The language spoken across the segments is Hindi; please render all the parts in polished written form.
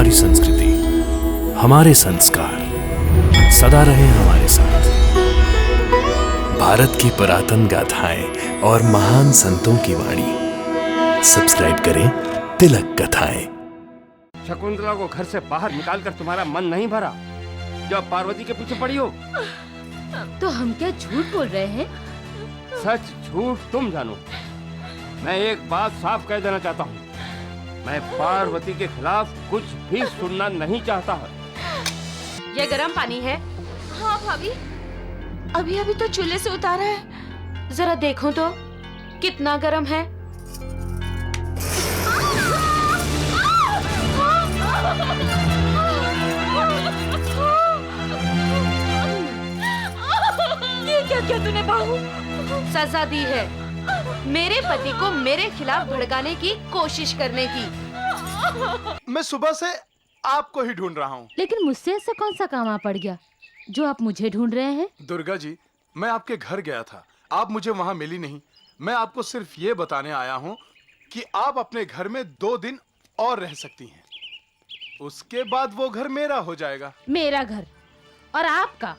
हमारी संस्कृति, हमारे संस्कार सदा रहे हमारे साथ। भारत की पुरातन गाथाएं और महान संतों की वाणी। सब्सक्राइब करें तिलक कथाएं। शकुंतला को घर से बाहर निकालकर तुम्हारा मन नहीं भरा जब पार्वती के पीछे पड़ी हो? तो हम क्या झूठ बोल रहे हैं? सच झूठ तुम जानो। मैं एक बात साफ कह देना चाहता हूँ, मैं पार्वती के खिलाफ कुछ भी सुनना नहीं चाहता। ये गर्म पानी है? हाँ भाभी, अभी अभी तो चूल्हे से उतारा है। जरा देखो तो कितना गर्म है। ये क्या किया तूने बहू? सजा दी है मेरे पति को मेरे खिलाफ भड़काने की कोशिश करने की। मैं सुबह से आपको ही ढूंढ रहा हूँ। लेकिन मुझसे ऐसा कौन सा काम आ पड़ गया जो आप मुझे ढूंढ रहे हैं? दुर्गा जी, मैं आपके घर गया था, आप मुझे वहाँ मिली नहीं। मैं आपको सिर्फ ये बताने आया हूँ कि आप अपने घर में 2 दिन और रह सकती हैं। उसके बाद वो घर मेरा हो जाएगा। मेरा घर और आपका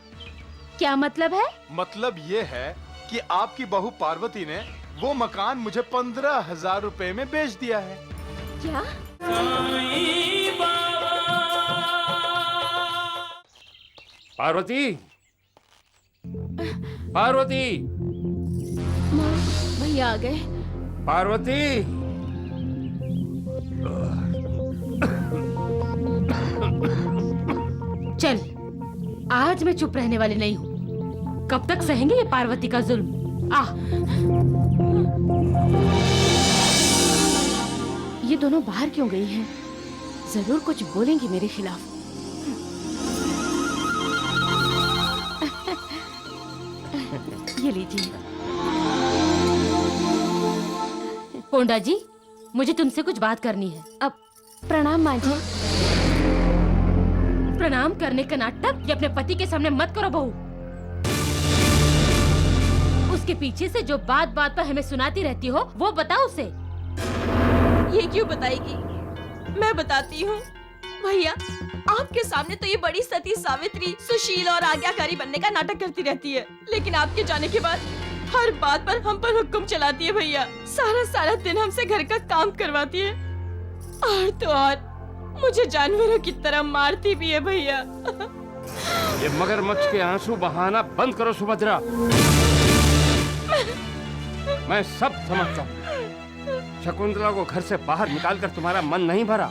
क्या मतलब है? मतलब ये है कि आपकी बहू पार्वती ने वो मकान मुझे 15,000 रुपए में बेच दिया है। क्या? पार्वती, पार्वती, माँ, भैया आ गए। पार्वती, चल, आज मैं चुप रहने वाली नहीं हूँ। कब तक सहेंगे ये पार्वती का जुल्म? ये दोनों बाहर क्यों गई हैं? जरूर कुछ बोलेंगी मेरे खिलाफ। ये लीजिए। पोंडा जी, मुझे तुमसे कुछ बात करनी है। अब प्रणाम माँ जी। प्रणाम करने का नाटक ये अपने पति के सामने मत करो बहू। उसके पीछे से जो बात बात पर हमें सुनाती रहती हो वो बताओ उसे। ये क्यों बताएगी? मैं बताती हूँ। भैया, आपके सामने तो ये बड़ी सती सावित्री, सुशील और आज्ञाकारी बनने का नाटक करती रहती है, लेकिन आपके जाने के बाद हर बात पर हम पर हुक्म चलाती है। भैया, सारा दिन हमसे घर का काम करवाती है और तो और मुझे जानवरों की तरह मारती भी है। भैया, ये मगरमच्छ के आंसू बहाना बंद करो सुभद्रा। मैं सब समझता हूँ। शकुंतला को घर से बाहर निकालकर तुम्हारा मन नहीं भरा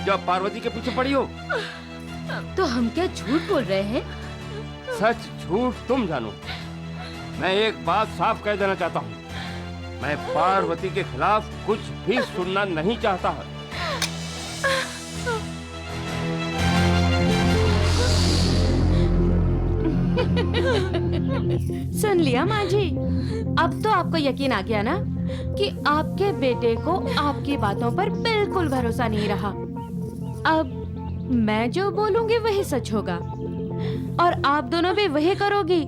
जब पार्वती के पीछे पड़ी हो? तो हम क्या झूठ बोल रहे हैं? सच झूठ तुम जानो। मैं एक बात साफ कह देना चाहता हूँ, मैं पार्वती के खिलाफ कुछ भी सुनना नहीं चाहता। सुन लिया माँ जी। अब तो आपको यकीन आ गया ना कि आपके बेटे को आपकी बातों पर बिल्कुल भरोसा नहीं रहा। अब मैं जो बोलूंगी वही सच होगा और आप दोनों भी वही करोगी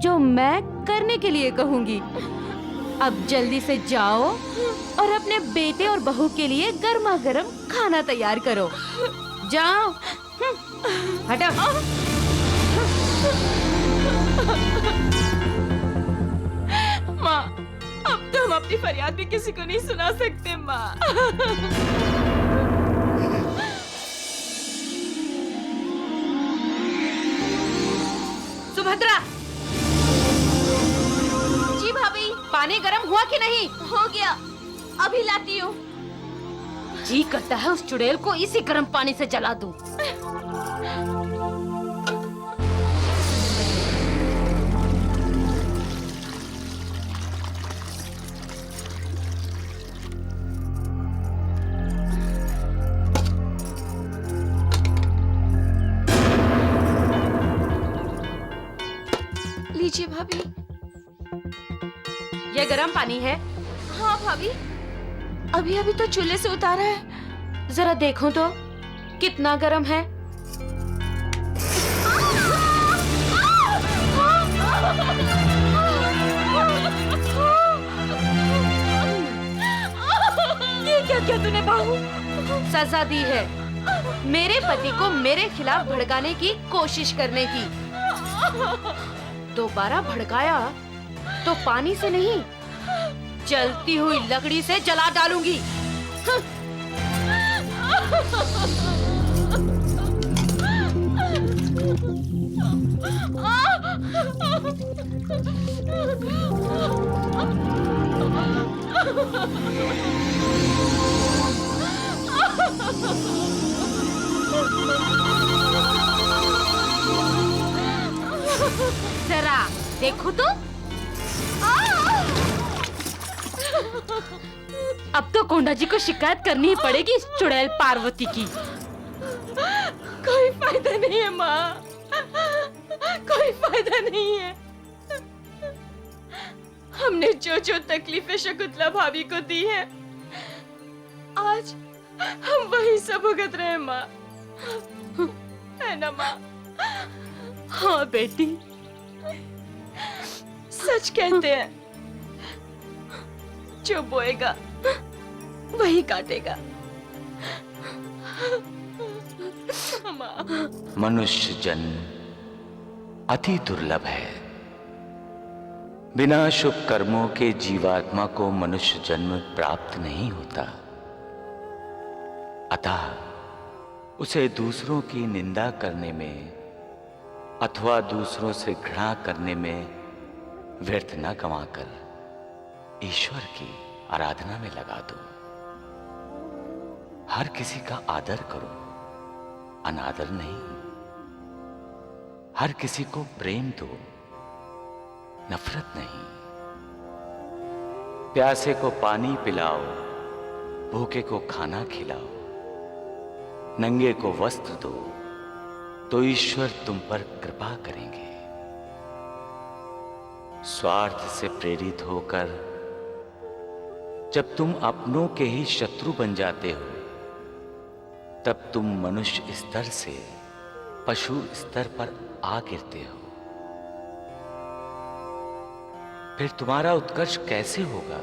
जो मैं करने के लिए कहूंगी। अब जल्दी से जाओ और अपने बेटे और बहू के लिए गर्मा गर्म खाना तैयार करो। जाओ। हटो। माँ, अब तो हम अपनी फरियाद भी किसी को नहीं सुना सकते। माँ, सुभद्रा। जी भाभी। पानी गर्म हुआ कि नहीं? हो गया, अभी लाती हूँ। जी करता है उस चुड़ैल को इसी गर्म पानी से जला दूं। लीजिए भाभी। ये गर्म पानी है? हाँ भाभी, अभी अभी तो चूल्हे से उतारा है। जरा देखो तो कितना गर्म है। ये क्या किया तूने बहू? सजा दी है मेरे पति को मेरे खिलाफ भड़काने की कोशिश करने की। दोबारा भड़काया तो पानी से नहीं, जलती हुई लकड़ी से जला डालूंगी। जरा देखो तो। अब तो कोंडा जी को शिकायत करनी ही पड़ेगी इस चुड़ैल पार्वती की। कोई फायदा नहीं है माँ, कोई फायदा नहीं है। हमने जो जो तकलीफें शकुंतला भाभी को दी है, आज हम वही सब भुगत रहे हैं माँ, है ना माँ? हाँ बेटी, सच कहते हैं, जो बोएगा वही काटेगा। माँ, मनुष्य जन्म अति दुर्लभ है। बिना शुभ कर्मों के जीवात्मा को मनुष्य जन्म प्राप्त नहीं होता। अतः उसे दूसरों की निंदा करने में अथवा दूसरों से घृणा करने में व्यर्थ न गंवाकर ईश्वर की आराधना में लगा दो। हर किसी का आदर करो, अनादर नहीं। हर किसी को प्रेम दो, नफरत नहीं। प्यासे को पानी पिलाओ, भूखे को खाना खिलाओ, नंगे को वस्त्र दो, तो ईश्वर तुम पर कृपा करेंगे। स्वार्थ से प्रेरित होकर जब तुम अपनों के ही शत्रु बन जाते हो, तब तुम मनुष्य स्तर से पशु स्तर पर आ गिरते हो। फिर तुम्हारा उत्कर्ष कैसे होगा?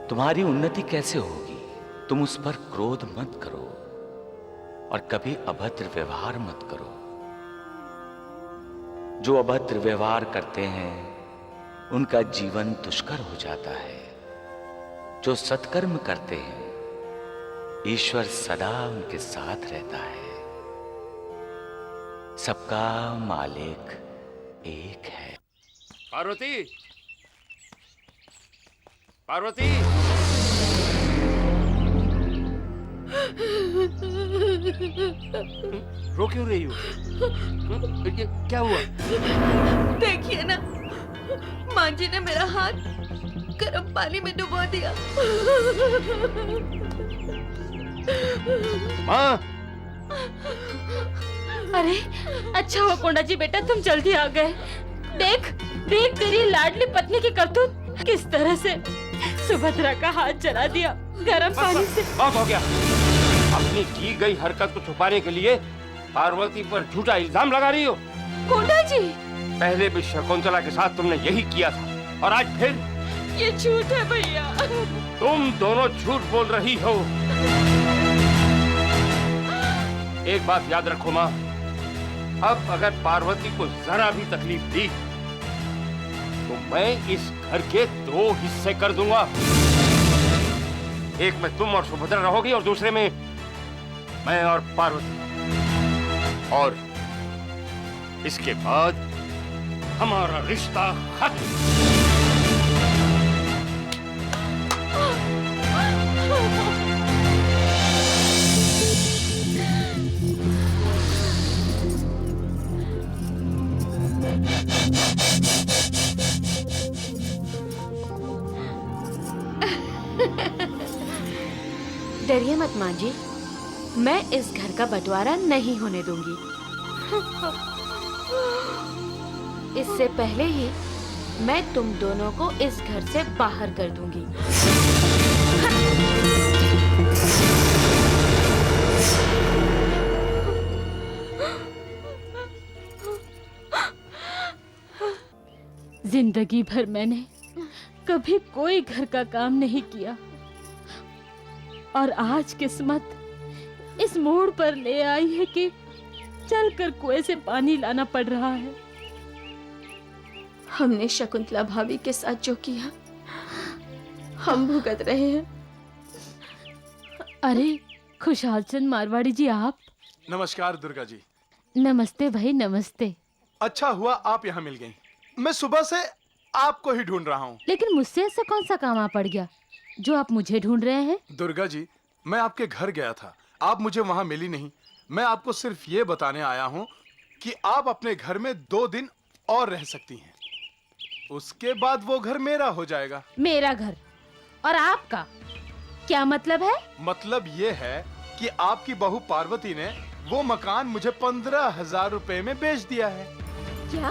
तुम्हारी उन्नति कैसे होगी? तुम उस पर क्रोध मत करो और कभी अभद्र व्यवहार मत करो। जो अभद्र व्यवहार करते हैं उनका जीवन दुष्कर हो जाता है। जो सत्कर्म करते हैं ईश्वर सदा उनके साथ रहता है। सबका मालिक एक है। पार्वती, पार्वती, रो क्यों रही हो? ये क्या हुआ? देखिए ना, माँ जी ने मेरा हाथ गर्म पानी में डुबो दिया। माँ, अरे अच्छा हुआ कोंडा जी बेटा, तुम जल्दी आ गए। देख देख तेरी लाडली पत्नी की करतूत, किस तरह से सुभद्रा का हाथ जला दिया गर्म पानी से। बहुत हो गया। अपनी की गई हरकत को छुपाने के लिए पार्वती पर झूठा इल्जाम लगा रही हो। कोंडा जी, पहले भी शकुंतला के साथ तुमने यही किया था और आज फिर? ये झूठ है भैया। तुम दोनों झूठ बोल रही हो। एक बात याद रखो माँ, अब अगर पार्वती को जरा भी तकलीफ दी तो मैं इस घर के 2 हिस्से कर दूंगा। एक में तुम और सुभद्रा रहोगी और दूसरे में मैं और पार्वती। और इसके बाद हमारा रिश्ता खत्म। डरिए मत माँ जी, मैं इस घर का बंटवारा नहीं होने दूंगी। इससे पहले ही मैं तुम दोनों को इस घर से बाहर कर दूंगी। जिंदगी भर मैंने कभी कोई घर का काम नहीं किया और आज किस्मत इस मोड़ पर ले आई है कि चलकर कुएं से पानी लाना पड़ रहा है। हमने शकुंतला भाभी के साथ जो किया हम भुगत रहे हैं। अरे खुशहाल चंद मारवाड़ी जी, आप? नमस्कार दुर्गा जी। नमस्ते भाई, नमस्ते। अच्छा हुआ आप यहाँ मिल गई। मैं सुबह से आपको ही ढूंढ रहा हूँ। लेकिन मुझसे ऐसा कौन सा काम आ पड़ गया जो आप मुझे ढूंढ रहे हैं? दुर्गा जी, मैं आपके घर गया था, आप मुझे वहाँ मिली नहीं। मैं आपको सिर्फ ये बताने आया हूँ कि आप अपने घर में 2 दिन और रह सकती हैं। उसके बाद वो घर मेरा हो जाएगा। मेरा घर और आपका क्या मतलब है? मतलब ये है कि आपकी बहू पार्वती ने वो मकान मुझे 15,000 रुपए में बेच दिया है। क्या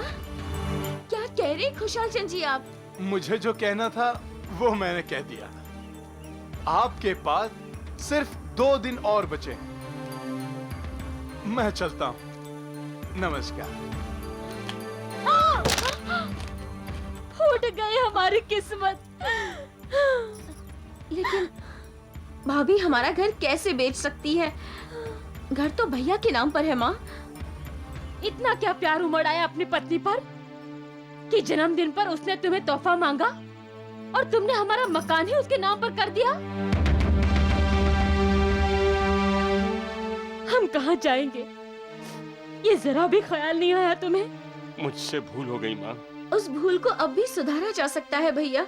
क्या कह रहे खुशहाल चंद जी आप? मुझे जो कहना था वो मैंने कह दिया। आपके पास सिर्फ 2 दिन और बचे हैं। मैं चलता हूँ। नमस्कार। फूट गई हमारी किस्मत। लेकिन भाभी हमारा घर कैसे बेच सकती है? घर तो भैया के नाम पर है माँ। इतना क्या प्यार उमड़ आया अपनी पत्नी पर कि जन्मदिन पर उसने तुम्हें तोहफा मांगा और तुमने हमारा मकान ही उसके नाम पर कर दिया। हम कहाँ जाएंगे ये जरा भी ख्याल नहीं आया तुम्हें? मुझसे भूल हो गई माँ। उस भूल को अब भी सुधारा जा सकता है भैया।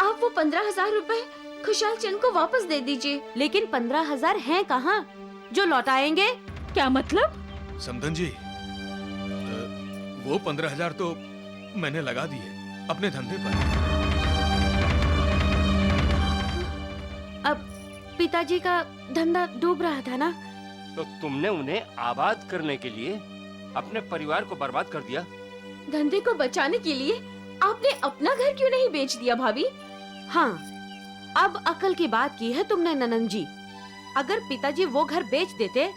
आप वो 15,000 रुपए खुशहाल चंद को वापस दे दीजिए। लेकिन 15,000 हैं कहाँ जो लौटाएंगे? क्या मतलब? समधन जी, वो 15,000 तो मैंने लगा दिए अपने धंधे पर। अब पिताजी का धंधा डूब रहा था ना। तो तुमने उन्हें आबाद करने के लिए अपने परिवार को बर्बाद कर दिया। धंधे को बचाने के लिए आपने अपना घर क्यों नहीं बेच दिया भाभी? हाँ, अब अकल की बात की है तुमने ननंद जी। अगर पिताजी वो घर बेच देते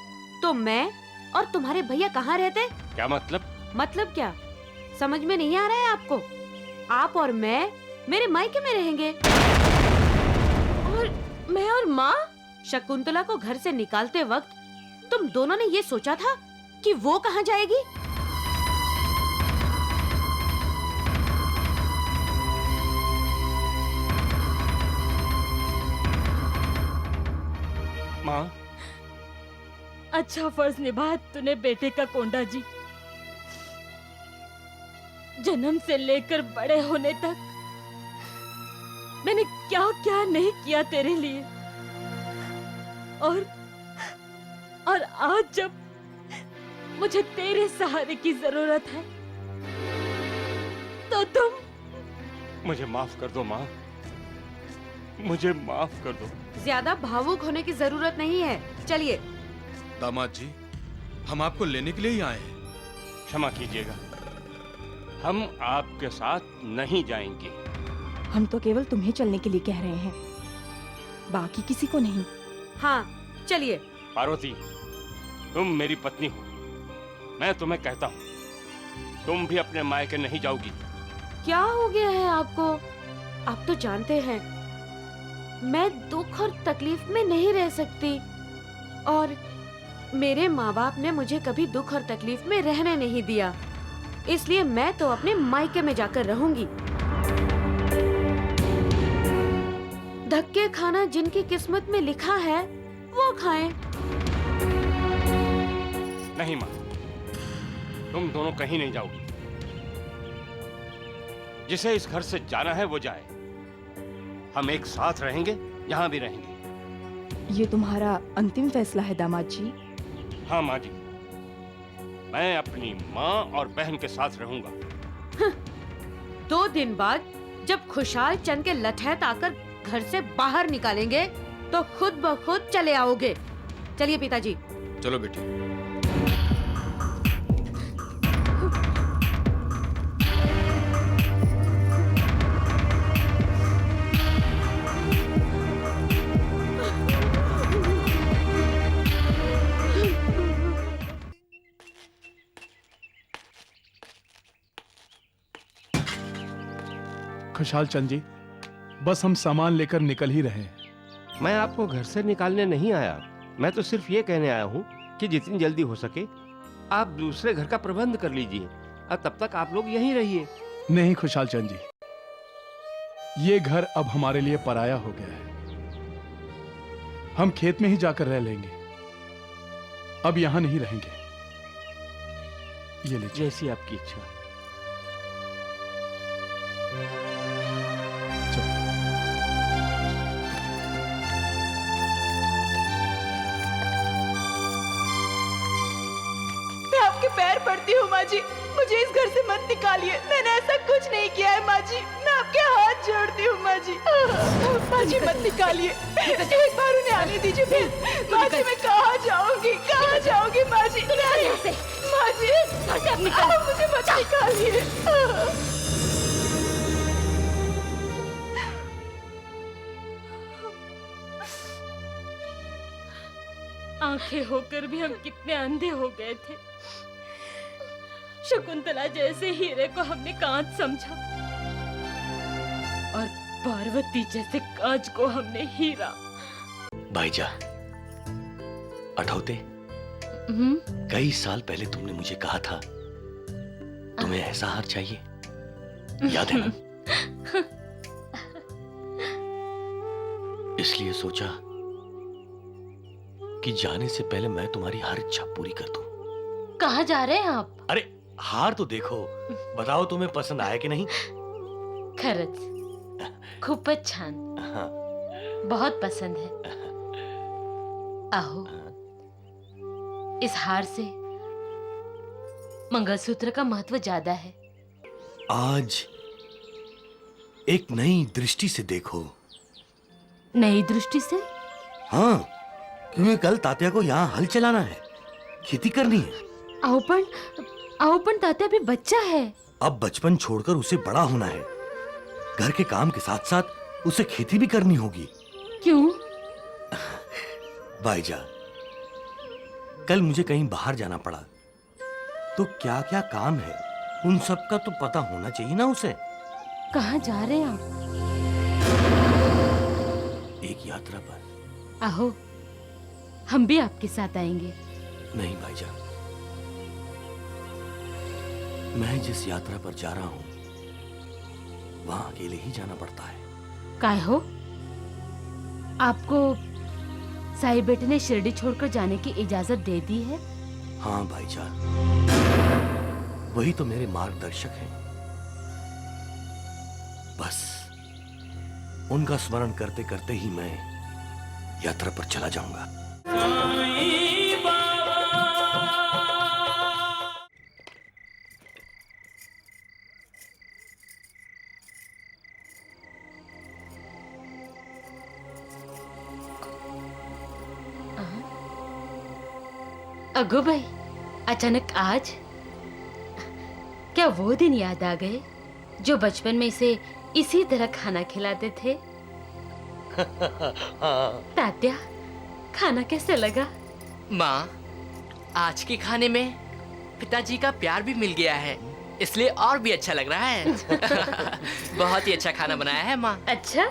तो मैं और तुम्हारे भैया कहाँ रहते? क्या मतलब? मतलब क्या समझ में नहीं आ रहा है आपको? आप और मैं मेरे मायके में रहेंगे और मैं और माँ? शकुंतला को घर से निकालते वक्त तुम दोनों ने ये सोचा था कि वो कहाँ जाएगी? माँ, अच्छा फर्ज निभाया तूने बेटे का कोंडा जी। जन्म से लेकर बड़े होने तक मैंने क्या क्या नहीं किया तेरे लिए। और आज जब मुझे तेरे सहारे की जरूरत है तो तुम मुझे माफ कर दो माँ, मुझे माफ कर दो। ज्यादा भावुक होने की जरूरत नहीं है। चलिए। दामाद जी, हम आपको लेने के लिए ही आए हैं। क्षमा कीजिएगा, हम आपके साथ नहीं जाएंगे। हम तो केवल तुम्हें चलने के लिए कह रहे हैं, बाकी किसी को नहीं। हाँ चलिए। पार्वती, तुम मेरी पत्नी हो, मैं तुम्हें कहता हूँ, तुम भी अपने मायके नहीं जाओगी। क्या हो गया है आपको? आप तो जानते हैं मैं दुख और तकलीफ में नहीं रह सकती और मेरे माँ बाप ने मुझे कभी दुख और तकलीफ में रहने नहीं दिया। इसलिए मैं तो अपने मायके में जाकर रहूंगी। धक्के खाना जिनकी किस्मत में लिखा है वो खाएं। नहीं माँ, तुम दोनों कहीं नहीं जाओगी। जिसे इस घर से जाना है वो जाए। हम एक साथ रहेंगे, यहाँ भी रहेंगे। ये तुम्हारा अंतिम फैसला है दामाद जी? हाँ माँ जी, मैं अपनी माँ और बहन के साथ रहूंगा। 2 दिन बाद जब खुशहाल चंद के लठैत आकर घर से बाहर निकालेंगे तो खुद ब खुद चले आओगे। चलिए पिताजी। चलो बेटी। खुशहाल चंद जी, बस हम सामान लेकर निकल ही रहे हैं। मैं आपको घर से निकालने नहीं आया। मैं तो सिर्फ ये कहने आया हूँ कि जितनी जल्दी हो सके आप दूसरे घर का प्रबंध कर लीजिए और तब तक आप लोग यहीं रहिए। नहीं खुशहाल चंद जी, ये घर अब हमारे लिए पराया हो गया है। हम खेत में ही जाकर रह लेंगे, अब यहां नहीं रहेंगे। ये लीजिए। जैसी आपकी इच्छा। मैं आपके पैर पड़ती हूँ माँ जी, मुझे इस घर से मत निकालिए। मैंने ऐसा कुछ नहीं किया है माँ जी, मैं आपके हाथ जोड़ती हूँ माँ जी। माँ जी मत निकालिए, एक बार उन्हें आने दीजिए। फिर माँ जी मैं कहाँ जाऊंगी, कहाँ जाऊंगी माँ जी? माँ जी मुझे मत निकालिए। आंखें होकर भी हम कितने अंधे हो गए थे। शकुंतला जैसे हीरे को हमने कांच समझा और पार्वती जैसे कांच को हमने हीरा। भाईजा, अठौते, कई साल पहले तुमने मुझे कहा था तुम्हें ऐसा हार चाहिए, याद है ना? इसलिए सोचा कि जाने से पहले मैं तुम्हारी हर इच्छा पूरी कर दूं। कहाँ जा रहे हैं आप? अरे हार तो देखो, बताओ तुम्हें पसंद आया कि नहीं? खरंच खूपच छान, हाँ। बहुत पसंद है। आहो, इस हार से मंगलसूत्र का महत्व ज्यादा है। आज एक नई दृष्टि से देखो। नई दृष्टि से? हाँ, क्योंकि कल तात्या को यहाँ हल चलाना है, खेती करनी है। आओपन तात्या भी बच्चा है। अब बचपन छोड़कर उसे बड़ा होना है। घर के काम के साथ साथ उसे खेती भी करनी होगी। क्यों? भाईजा, कल मुझे कहीं बाहर जाना पड़ा तो क्या क्या काम है उन सब का तो पता होना चाहिए ना उसे। कहाँ जा रहे हैं आप? एक यात्रा पर। आहो, हम भी आपके साथ आएंगे। नहीं भाईजा, मैं जिस यात्रा पर जा रहा हूं वहां अकेले ही जाना पड़ता है। काय हो? आपको साई बेटे ने शिरडी छोड़कर जाने की इजाजत दे दी है? हाँ भाईजा, वही तो मेरे मार्गदर्शक हैं। बस उनका स्मरण करते करते ही मैं यात्रा पर चला जाऊंगा। अगो भाई, अचानक आज? क्या वो दिन याद आ गए जो बचपन में इसे इसी तरह खाना खिलाते थे? तात्या, खाना कैसे लगा? माँ, आज के खाने में पिताजी का प्यार भी मिल गया है, इसलिए और भी अच्छा लग रहा है। बहुत ही अच्छा खाना बनाया है माँ। अच्छा,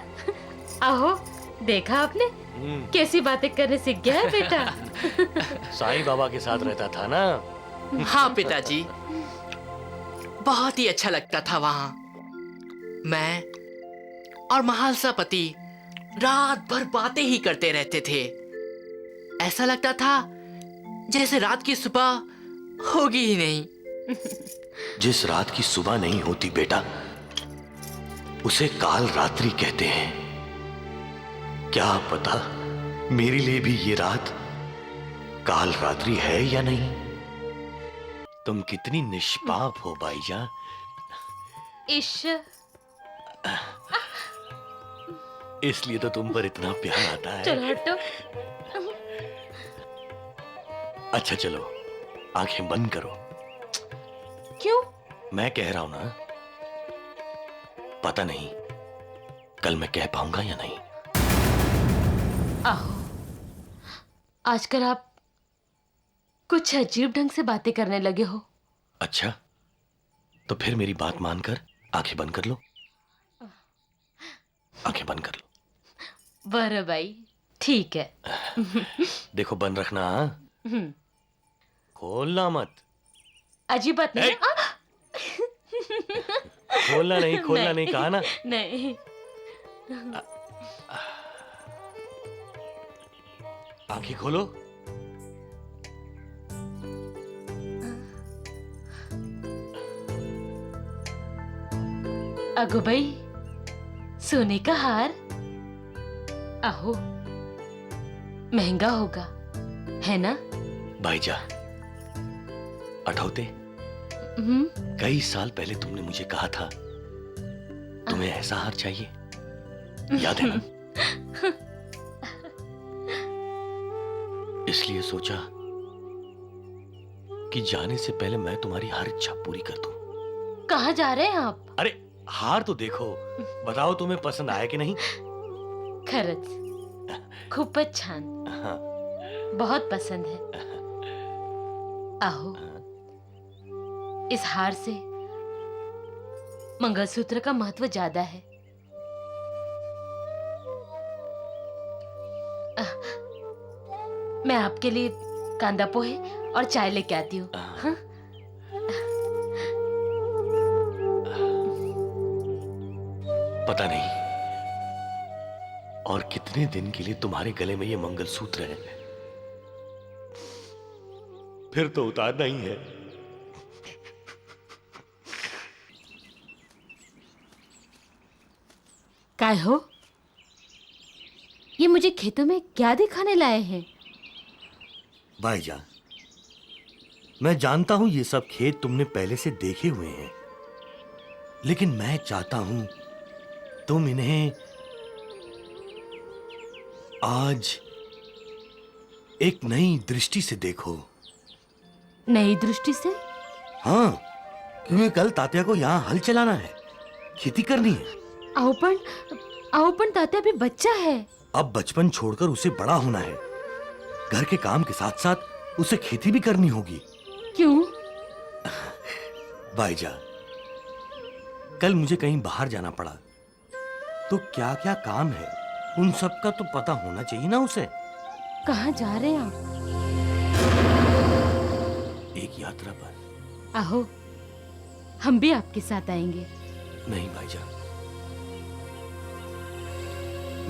आहो, देखा आपने कैसी बातें करने सीख गया है बेटा। साईं बाबा के साथ रहता था ना। हाँ पिताजी, बहुत ही अच्छा लगता था वहाँ। मैं और महालसा पति रात भर बातें ही करते रहते थे। ऐसा लगता था जैसे रात की सुबह होगी ही नहीं। जिस रात की सुबह नहीं होती बेटा, उसे काल रात्रि कहते हैं। क्या पता मेरे लिए भी ये रात काल रात्रि है या नहीं। तुम कितनी निष्पाप हो भाईजान। इश, इसलिए तो तुम पर इतना प्यार आता है। चलो हटो। अच्छा चलो, आंखें बंद करो। क्यों? मैं कह रहा हूं ना, पता नहीं कल मैं कह पाऊंगा या नहीं। आहो, आजकल आप कुछ अजीब ढंग से बातें करने लगे हो। अच्छा, तो फिर मेरी बात मानकर आंखें बंद कर लो। आंखें बंद कर लो। बरं बाई, ठीक है। देखो बंद रखना, हाँ? हम्म, खोलना मत। अजीब बात नहीं है। खोलना नहीं, खोलना नहीं कहा ना। नहीं। आंखें खोलो। अगो भाई, सोने का हार। आहो, महंगा होगा, है ना? भाईजा, अठौते, कई साल पहले तुमने मुझे कहा था तुम्हें ऐसा हार चाहिए, याद है ना? इसलिए सोचा कि जाने से पहले मैं तुम्हारी हर इच्छा पूरी कर दूं। कहाँ जा रहे हैं आप? अरे हार तो देखो, बताओ तुम्हें पसंद आया कि नहीं? खरंच खूपच छान, हाँ। बहुत पसंद है। आहो, इस हार से मंगलसूत्र का महत्व ज्यादा है। मैं आपके लिए कांदा पोहे और चाय लेके आती हूँ। हाँ? पता नहीं और कितने दिन के लिए तुम्हारे गले में ये मंगलसूत्र है, फिर तो उतारना ही है। काय हो? ये मुझे खेतों में क्या दिखाने लाए हैं? भाईजान, मैं जानता हूं ये सब खेत तुमने पहले से देखे हुए हैं, लेकिन मैं चाहता हूं तुम इन्हें आज एक नई दृष्टि से देखो। नई दृष्टि से? हाँ, क्योंकि कल तात्या को यहाँ हल चलाना है, खेती करनी है। आओपन तात्या भी बच्चा है। अब बचपन छोड़कर उसे बड़ा होना है। घर के काम के साथ साथ उसे खेती भी करनी होगी। क्यों? भाईजान, कल मुझे कहीं बाहर जाना पड़ा तो क्या क्या काम है उन सब का तो पता होना चाहिए ना उसे। कहाँ जा रहे हैं आप? एक यात्रा पर। आहो, हम भी आपके साथ आएंगे। नहीं भाईजान,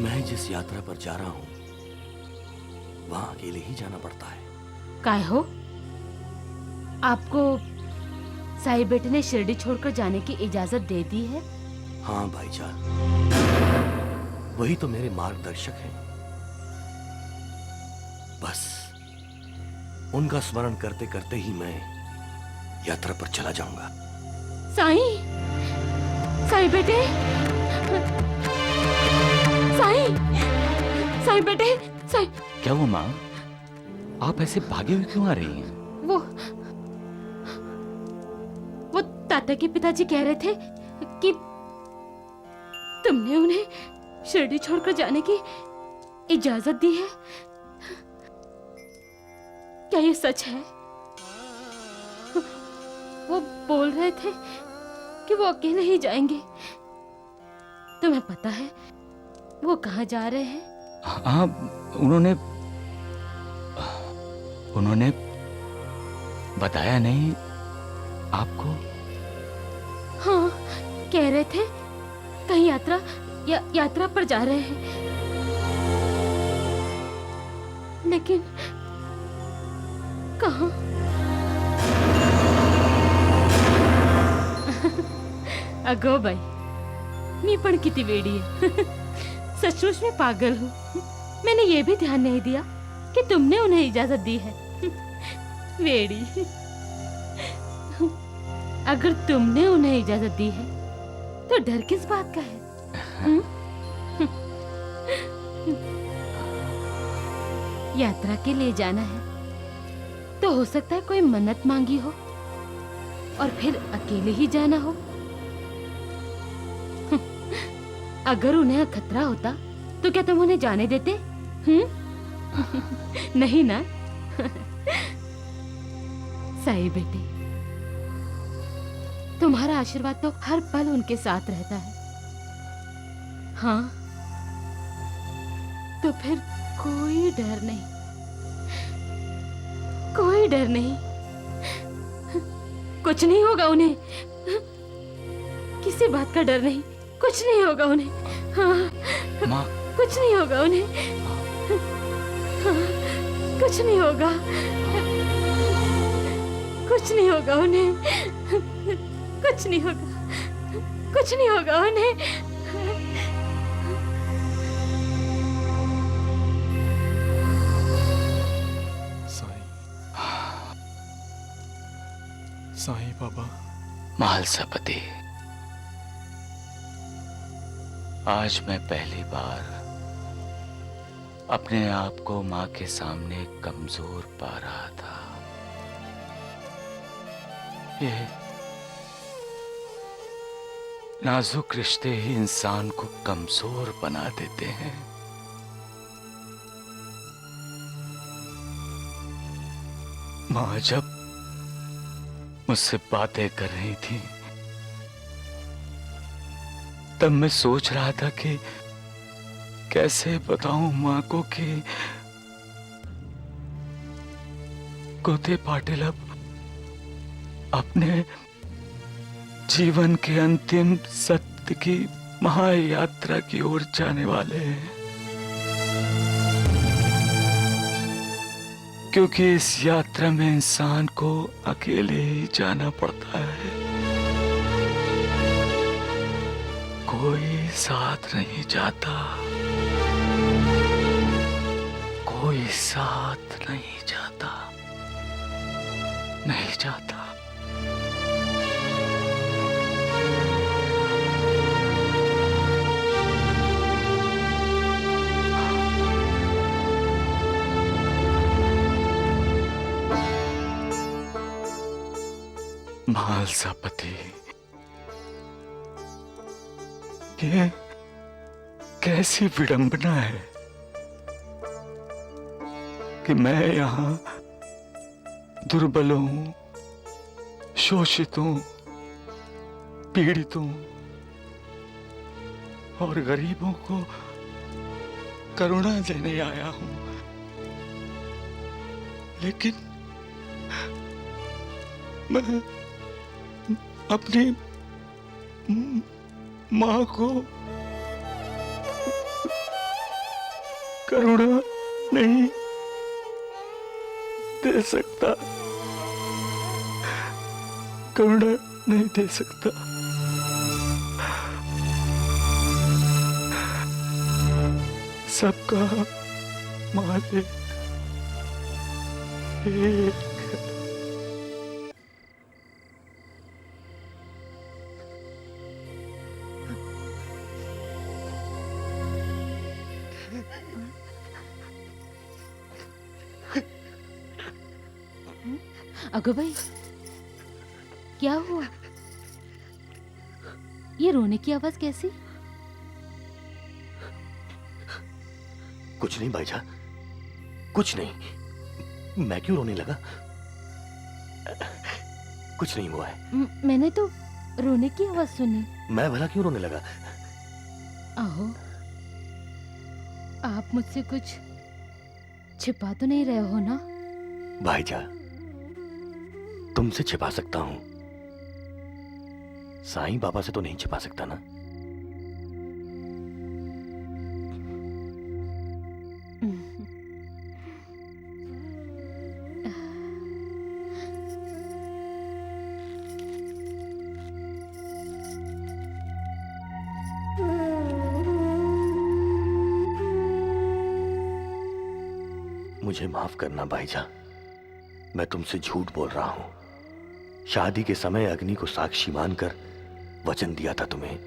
मैं जिस यात्रा पर जा रहा हूं वहां अकेले ही जाना पड़ता है। काय हो? आपको साईं बेटे ने शिरडी छोड़कर जाने की इजाजत दे दी है? हाँ भाईजान, वही तो मेरे मार्गदर्शक हैं। बस उनका स्मरण करते करते ही मैं यात्रा पर चला जाऊंगा। साईं बेटे, साईं बेटे, साईं। क्या हुआ माँ? आप ऐसे भागे हुए क्यों आ रही हैं? वो ताता के पिताजी कह रहे थे कि तुमने उन्हें शिरडी छोड़कर जाने की इजाजत दी है। क्या ये सच है? वो बोल रहे थे कि वो अकेले ही जाएंगे। तुम्हें पता है वो कहाँ जा रहे हैं? हाँ, उन्होंने बताया नहीं आपको? हाँ, कह रहे थे कहीं यात्रा पर जा रहे हैं, लेकिन कहाँ? अगो भाई, मी पण किती वेडी है। सचमुच में पागल हूँ। मैंने ये भी ध्यान नहीं दिया कि तुमने उन्हें इजाजत दी है। वेडी। अगर तुमने उन्हें इजाजत दी है तो डर किस बात का है? यात्रा के लिए जाना है तो हो सकता है कोई मन्नत मांगी हो और फिर अकेले ही जाना हो। अगर उन्हें खतरा होता तो क्या तुम उन्हें जाने देते? नहीं ना? साईं बेटे, तुम्हारा आशीर्वाद तो हर पल उनके साथ रहता है। हाँ, तो फिर कोई डर नहीं, कोई डर नहीं। कुछ नहीं होगा उन्हें, किसी बात का डर नहीं, कुछ नहीं होगा उन्हें। हाँ, माँ, कुछ नहीं होगा उन्हें। हाँ, कुछ नहीं होगा, कुछ नहीं होगा उन्हें, कुछ नहीं होगा, कुछ नहीं होगा उन्हें। साईं बाबा। महालसापति, आज मैं पहली बार अपने आप को माँ के सामने कमजोर पा रहा था। ये नाजुक रिश्ते ही इंसान को कमजोर बना देते हैं। माँ जब मुझसे बातें कर रही थी तब मैं सोच रहा था कि कैसे बताऊं माँ को कि गोते पाटिल अब अपने जीवन के अंतिम सत्य की महायात्रा की ओर जाने वाले हैं, क्योंकि इस यात्रा में इंसान को अकेले ही जाना पड़ता है। कोई साथ नहीं जाता, कोई साथ नहीं जाता, नहीं जाता। महालसापति, ये कैसी विडंबना है कि मैं यहां दुर्बलों, शोषितों, पीड़ितों और गरीबों को करुणा देने आया हूं, लेकिन मैं अपनी माँ को करुणा नहीं दे सकता, करुणा नहीं दे सकता। सबका मालिक एक। अगो भाई, क्या हुआ? ये रोने की आवाज कैसी? कुछ नहीं भाईजा, कुछ नहीं। मैं क्यों रोने लगा? कुछ नहीं हुआ है। मैंने तो रोने की आवाज सुनी। मैं भला क्यों रोने लगा? आहो, आप मुझसे कुछ छिपा तो नहीं रहे हो ना? भाईजा, तुमसे छिपा सकता हूं, साईं बाबा से तो नहीं छिपा सकता ना। मुझे माफ करना भाईजा, मैं तुमसे झूठ बोल रहा हूं। शादी के समय अग्नि को साक्षी मानकर वचन दिया था तुम्हें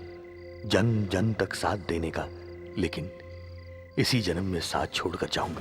जन जन तक साथ देने का, लेकिन इसी जन्म में साथ छोड़कर जाऊंगा।